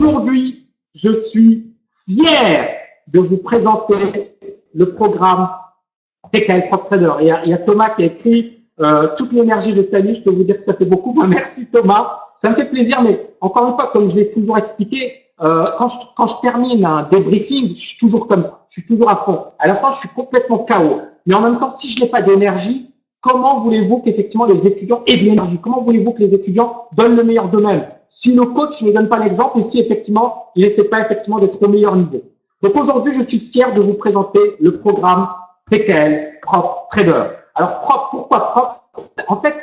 Aujourd'hui, je suis fier de vous présenter le programme PKL Prop Trader. Il y a Thomas qui a écrit toute l'énergie de ta vie. Je peux vous dire que ça fait beaucoup. Merci Thomas. Ça me fait plaisir, mais encore une fois, comme je l'ai toujours expliqué, quand je termine un débriefing, je suis toujours comme ça. Je suis toujours à fond. À la fin, je suis complètement KO. Mais en même temps, si je n'ai pas d'énergie, comment voulez-vous qu'effectivement les étudiants aient de l'énergie? Comment voulez-vous que les étudiants donnent le meilleur d'eux-mêmes si le coach ne donne pas l'exemple et si effectivement il n'essaie pas effectivement d'être au meilleur niveau? Donc aujourd'hui, je suis fier de vous présenter le programme PKL Prop Trader. Alors prop, pourquoi prop? En fait,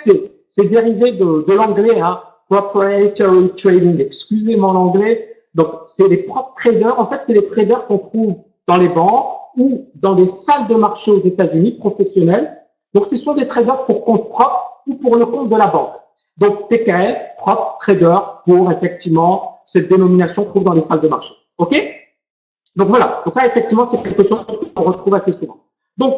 c'est dérivé de l'anglais, hein, proprietary trading. Excusez mon anglais. Donc c'est les prop traders. En fait, c'est les traders qu'on trouve dans les banques ou dans des salles de marché aux États-Unis professionnelles. Donc, ce sont des traders pour compte propre ou pour le compte de la banque. Donc, PKL, Prop Trader, pour effectivement cette dénomination qu'on trouve dans les salles de marché. OK? Donc, voilà. Donc, ça, effectivement, c'est quelque chose qu'on retrouve assez souvent. Donc,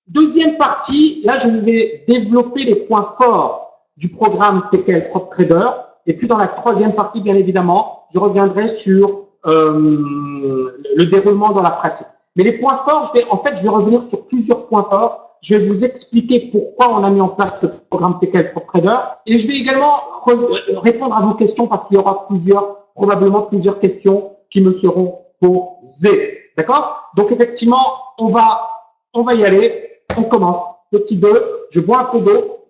deuxième partie, là, je vais développer les points forts du programme PKL Prop Trader. Et puis, dans la troisième partie, bien évidemment, je reviendrai sur le déroulement dans la pratique. Mais les points forts, je vais revenir sur plusieurs points forts. Je vais vous expliquer pourquoi on a mis en place ce programme PKL Prop Trader et je vais également répondre à vos questions parce qu'il y aura probablement plusieurs questions qui me seront posées. D'accord? Donc effectivement, on va y aller. On commence. Petit 2, je bois un peu d'eau.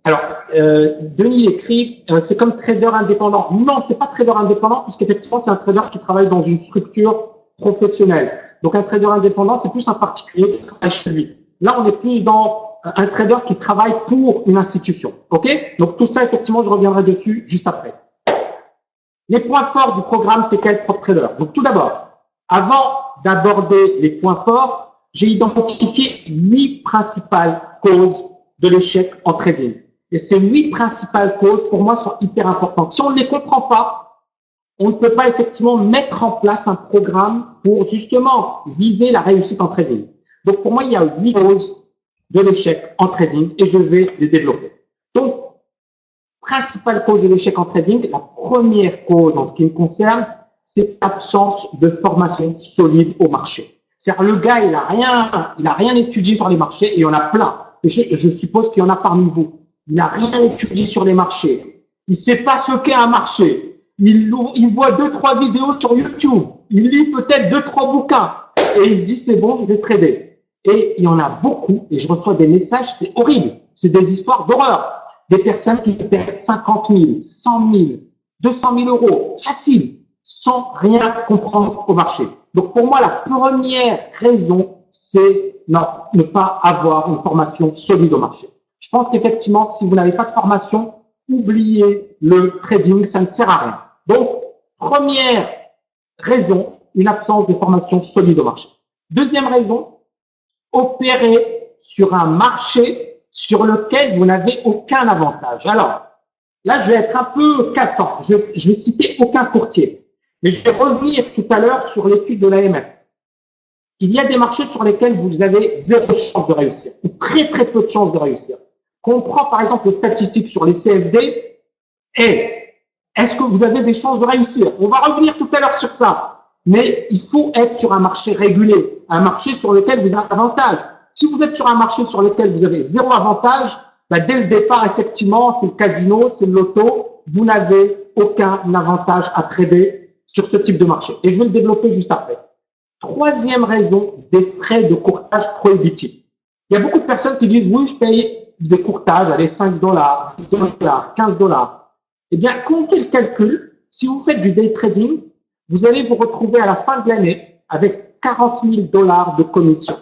Alors, Denis écrit, c'est comme trader indépendant. Non, c'est pas trader indépendant puisqu'effectivement, c'est un trader qui travaille dans une structure professionnel. Donc, un trader indépendant, c'est plus un particulier qui travaille chez lui. Là, on est plus dans un trader qui travaille pour une institution. OK? Donc, tout ça, effectivement, je reviendrai dessus juste après. Les points forts du programme PKL Prop Trader. Donc, tout d'abord, avant d'aborder les points forts, j'ai identifié 8 principales causes de l'échec en trading. Et ces 8 principales causes, pour moi, sont hyper importantes. Si on ne les comprend pas, on ne peut pas effectivement mettre en place un programme pour justement viser la réussite en trading. Donc, pour moi, il y a 8 causes de l'échec en trading et je vais les développer. Donc, principale cause de l'échec en trading, la première cause en ce qui me concerne, c'est l'absence de formation solide au marché. C'est-à-dire, le gars, il a rien étudié sur les marchés et il y en a plein. Je suppose qu'il y en a parmi vous. Il n'a rien étudié sur les marchés. Il ne sait pas ce qu'est un marché. Il voit 2-3 vidéos sur YouTube. Il lit peut-être 2-3 bouquins. Et il se dit, c'est bon, je vais trader. Et il y en a beaucoup. Et je reçois des messages, c'est horrible. C'est des histoires d'horreur. Des personnes qui perdent 50 000, 100 000, 200 000 euros, facile, sans rien comprendre au marché. Donc, pour moi, la première raison, c'est ne pas avoir une formation solide au marché. Je pense qu'effectivement, si vous n'avez pas de formation, oubliez le trading, ça ne sert à rien. Donc, première raison, une absence de formation solide au marché. Deuxième raison, opérer sur un marché sur lequel vous n'avez aucun avantage. Alors, là, je vais être un peu cassant. Je vais citer aucun courtier. Mais je vais revenir tout à l'heure sur l'étude de l'AMF. Il y a des marchés sur lesquels vous avez 0 chance de réussir, ou très très peu de chances de réussir. Quand on prend par exemple les statistiques sur les CFD, est-ce que vous avez des chances de réussir? On va revenir tout à l'heure sur ça. Mais il faut être sur un marché régulé, un marché sur lequel vous avez un avantage. Si vous êtes sur un marché sur lequel vous avez 0 avantage, dès le départ, effectivement, c'est le casino, c'est le loto. Vous n'avez aucun avantage à trader sur ce type de marché. Et je vais le développer juste après. Troisième raison, des frais de courtage prohibitifs. Il y a beaucoup de personnes qui disent, oui, je paye des courtages, allez, 5 $, 10 $, 15 $. Eh bien, quand on fait le calcul, si vous faites du day trading, vous allez vous retrouver à la fin de l'année avec 40 000 $ de commission,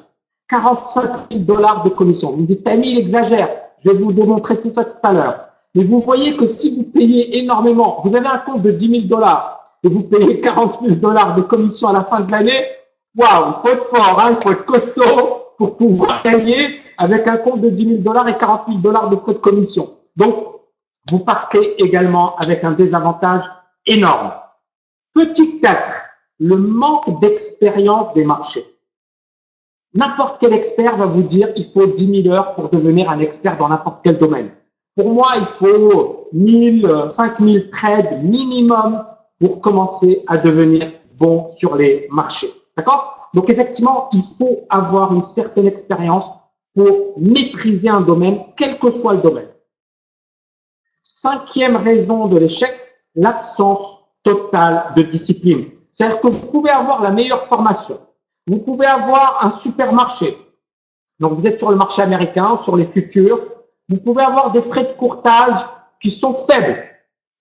45 000 $ de commission. Vous me dites, Tammy, il exagère. Je vais vous démontrer tout ça tout à l'heure. Mais vous voyez que si vous payez énormément, vous avez un compte de 10 000 $ et vous payez 40 000 $ de commission à la fin de l'année, waouh, il faut être fort, hein, il faut être costaud pour pouvoir gagner avec un compte de 10 000 $ et 40 000 $ de frais de commission. Donc, vous partez également avec un désavantage énorme. Petit 4, le manque d'expérience des marchés. N'importe quel expert va vous dire il faut 10 000 heures pour devenir un expert dans n'importe quel domaine. Pour moi, il faut 1000, 5000 trades minimum pour commencer à devenir bon sur les marchés. D'accord? Donc, effectivement, il faut avoir une certaine expérience pour maîtriser un domaine, quel que soit le domaine. Cinquième raison de l'échec, l'absence totale de discipline. C'est-à-dire que vous pouvez avoir la meilleure formation, vous pouvez avoir un supermarché. Donc, vous êtes sur le marché américain, sur les futurs, vous pouvez avoir des frais de courtage qui sont faibles.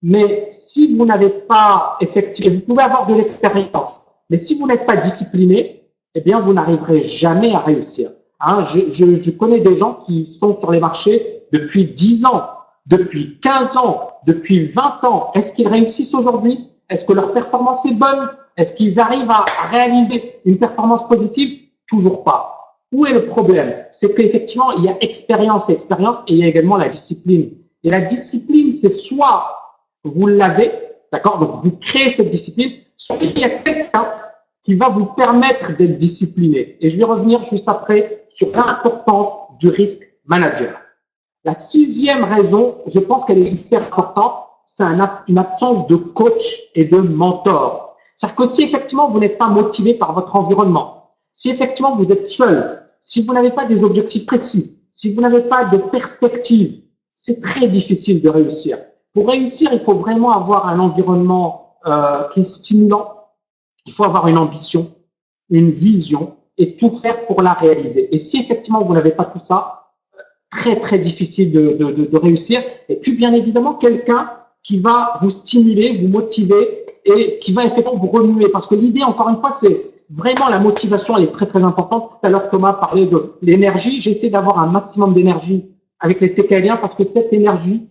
Mais si vous n'avez pas effectivement, vous pouvez avoir de l'expérience, mais si vous n'êtes pas discipliné, eh bien, vous n'arriverez jamais à réussir. Hein, je connais des gens qui sont sur les marchés depuis 10 ans, depuis 15 ans, depuis 20 ans. Est-ce qu'ils réussissent aujourd'hui? Est-ce que leur performance est bonne? Est-ce qu'ils arrivent à réaliser une performance positive? Toujours pas. Où est le problème? C'est qu'effectivement, il y a expérience et expérience et il y a également la discipline. Et la discipline, c'est soit vous l'avez, d'accord, donc vous créez cette discipline, soit il y a quelqu'un qui va vous permettre d'être discipliné. Et je vais revenir juste après sur l'importance du risk manager. La sixième raison, je pense qu'elle est hyper importante, c'est une absence de coach et de mentor. C'est-à-dire que si effectivement vous n'êtes pas motivé par votre environnement, si effectivement vous êtes seul, si vous n'avez pas des objectifs précis, si vous n'avez pas de perspective, c'est très difficile de réussir. Pour réussir, il faut vraiment avoir un environnement qui est stimulant. Il faut avoir une ambition, une vision et tout faire pour la réaliser. Et si effectivement vous n'avez pas tout ça, très très difficile de réussir. Et puis bien évidemment quelqu'un qui va vous stimuler, vous motiver et qui va effectivement vous remuer. Parce que l'idée, encore une fois, c'est vraiment la motivation, elle est très très importante. Tout à l'heure, Thomas parlait de l'énergie. J'essaie d'avoir un maximum d'énergie avec les TKLiens parce que cette énergie,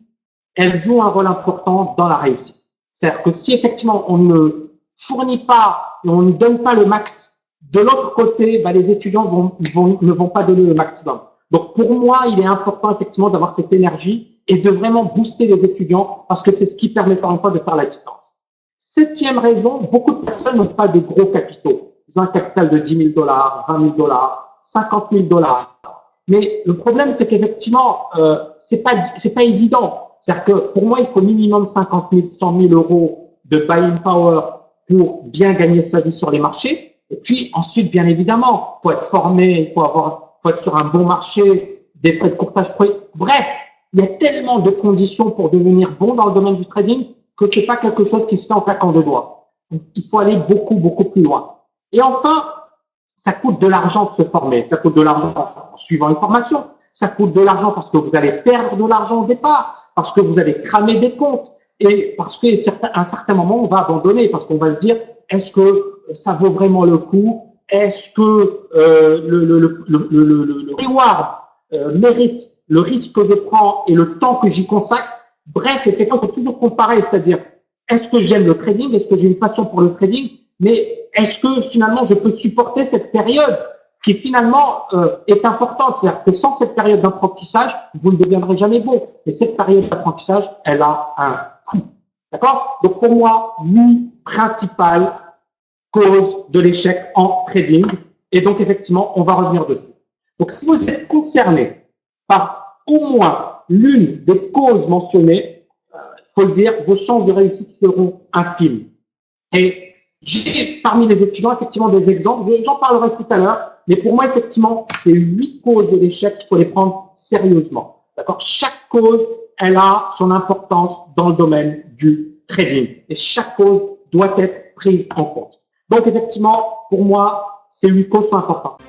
elle joue un rôle important dans la réussite. C'est-à-dire que si effectivement on ne fournit pas et on ne donne pas le max, de l'autre côté, les étudiants ne vont pas donner le maximum. Donc pour moi, il est important effectivement d'avoir cette énergie et de vraiment booster les étudiants parce que c'est ce qui permet par exemple de faire la différence. Septième raison, beaucoup de personnes n'ont pas de gros capitaux. Ils ont un capital de 10 000 $, 20 000 $, 50 000 $. Mais le problème, c'est qu'effectivement, c'est pas évident. C'est-à-dire que pour moi, il faut minimum 50 000, 100 000 € de buying power pour bien gagner sa vie sur les marchés. Et puis ensuite, bien évidemment, faut être formé, faut être sur un bon marché, des frais de courtage. Bref, il y a tellement de conditions pour devenir bon dans le domaine du trading que c'est pas quelque chose qui se fait en claquant de doigts. Il faut aller beaucoup, beaucoup plus loin. Et enfin, ça coûte de l'argent de se former. Ça coûte de l'argent en suivant une formation. Ça coûte de l'argent parce que vous allez perdre de l'argent au départ, parce que vous allez cramer des comptes et parce qu'à un certain moment, on va abandonner parce qu'on va se dire, est-ce que ça vaut vraiment le coup? Est-ce que le reward mérite le risque que je prends et le temps que j'y consacre? Bref, effectivement, il faut toujours comparer, c'est-à-dire, est-ce que j'aime le trading? Est-ce que j'ai une passion pour le trading? Mais est-ce que finalement, je peux supporter cette période qui finalement est importante? C'est-à-dire que sans cette période d'apprentissage, vous ne deviendrez jamais bon. Et cette période d'apprentissage, elle a un coût. D'accord? Donc pour moi, 8 principales causes de l'échec en trading. Et donc effectivement, on va revenir dessus. Donc si vous êtes concerné par au moins l'une des causes mentionnées, il faut le dire, vos chances de réussite seront infimes. Et j'ai parmi les étudiants effectivement des exemples, j'en parlerai tout à l'heure, mais pour moi effectivement, ces 8 causes de l'échec, il faut les prendre sérieusement. D'accord? Chaque cause, elle a son importance dans le domaine du trading et chaque cause doit être prise en compte. Donc effectivement, pour moi, ces 8 causes sont importantes.